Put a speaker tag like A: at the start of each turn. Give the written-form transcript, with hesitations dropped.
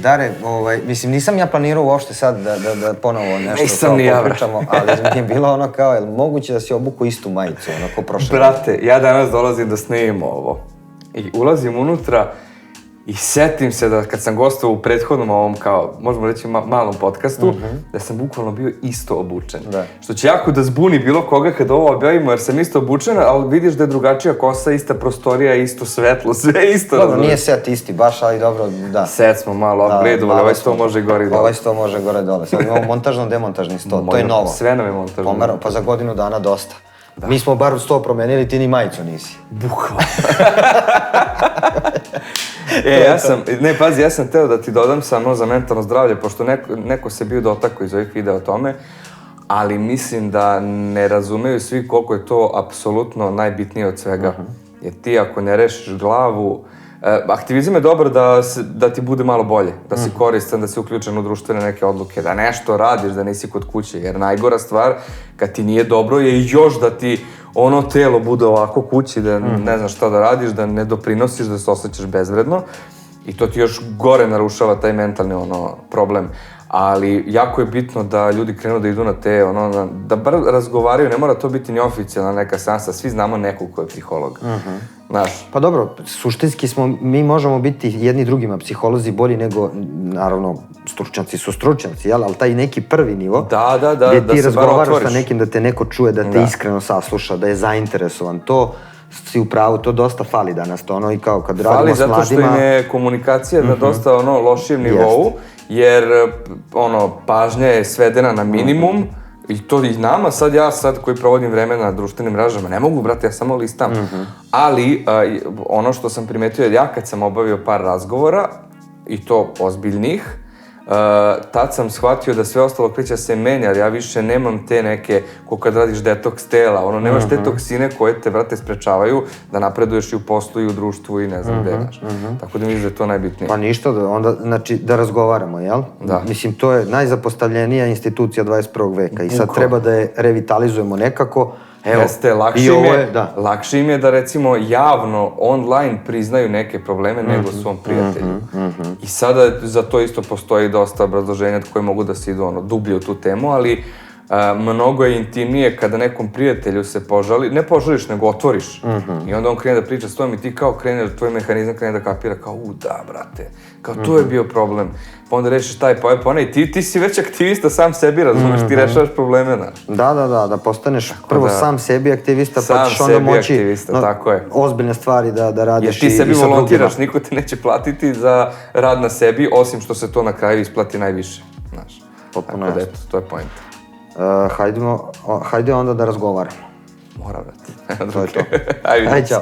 A: Dare, mislim, nisam ja planirao uopšte sad da ponovo nešto popričamo, ali mi je bilo ono kao, je li moguće da si obuku istu majicu, onako prošle?
B: Brate, ja danas dolazim da snimimo ovo i ulazim unutra i setim se da kad sam gostao u prethodnom ovom, kao, možemo reći malom podcastu, da sam bukvalno bio isto obučen. Što će jako da zbuni bilo koga kad ovo objavimo, jer sam isto obučen, ali vidiš da je drugačija kosa, ista prostorija, isto svetlo, sve isto.
A: Dobro, nije set isti baš, ali dobro, da.
B: Set smo malo upgradeovali, ovaj sto može i gore i dole.
A: Ovaj sto može gore i dole. Sad imamo montažno-demontažni sto, to je novo.
B: Sve nam je montažno.
A: Pa za godinu dana dosta. Mi smo bar sto promenili, ti ni majicu nisi.
B: Bukvalno. Ja sam teo da ti dodam samo za mentalno zdravlje, pošto neko se bio dotakao iz ovih videa o tome, ali mislim da ne razumeju svi koliko je to apsolutno najbitnije od svega. Jer ti ako ne rešiš glavu, aktivizam je dobar da ti bude malo bolje, da si koristan, da si uključen u društvene neke odluke, da nešto radiš, da nisi kod kuće, jer najgora stvar kad ti nije dobro je još da ti ono telo bude ovako kući, da ne znaš šta da radiš, da ne doprinosiš, da se osjećaš bezvredno i to ti još gore narušava taj mentalni problem. Ali jako je bitno da ljudi krenu da idu na te, da bar razgovaraju, ne mora to biti ni oficijalna neka seansa, svi znamo nekog ko je psiholog. Znaš.
A: Pa dobro, suštinski mi možemo biti jedni drugima psiholozi bolji nego, naravno, stručnjaci su stručnjaci, jel? Ali taj neki prvi nivo, gdje ti razgovaraš sa nekim, da te neko čuje, da te iskreno sasluša, da je zainteresovan, to si u pravu, to dosta fali danas, to ono i kao kad radimo s mladima...
B: Fali zato što im je komunikacija na dosta lošijem nivou, jer pažnja je svedena na minimum i to i nama, ja koji provodim vreme na društvenim mrežama, ne mogu, brate, ja samo listam, ali ono što sam primetio je ja kad sam obavio par razgovora, i to ozbiljnih, tad sam shvatio da sve ostalo kreće se menja, jer ja više nemam te neke, ko kad radiš detoks tela, nemaš te toksine koje te, brate, sprečavaju da napreduješ i u poslu i u društvu i ne znam gde, znaš. Tako da mislim da je to najbitnije.
A: Pa ništa, onda, znači, da razgovaramo, jel? Da. Mislim, to je najzapostavljenija institucija 21. veka i sad treba da je revitalizujemo nekako.
B: Jeste, lakše im je da recimo javno, online priznaju neke probleme nego svom prijatelju. I sada za to isto postoji dosta obrazloženja koje mogu da se idu dublje u tu temu, ali mnogo je intimnije kada nekom prijatelju se požali, ne požališ nego otvoriš. I onda on krene da priča s tvojom i ti kao kreneš, tvoj mehanizam krene da kapira kao da, brate, kao to je bio problem. Pa onda rešiš taj onaj, ti si već aktivista sam sebi, razumeš, ti rešavaš probleme, znaš.
A: Da postaneš prvo sam sebi aktivista, pa ćeš onda moći ozbiljne stvari da radiš i sa drugima.
B: Jer ti sebi volontiraš, niko te neće platiti za rad na sebi, osim što se to na kraju isplati najviše, znaš.
A: Potpuno
B: jasno. Tako da eto, to je point.
A: Hajde onda da razgovaramo.
B: Mora, brate.
A: To je to.
B: Ajde,
A: čao.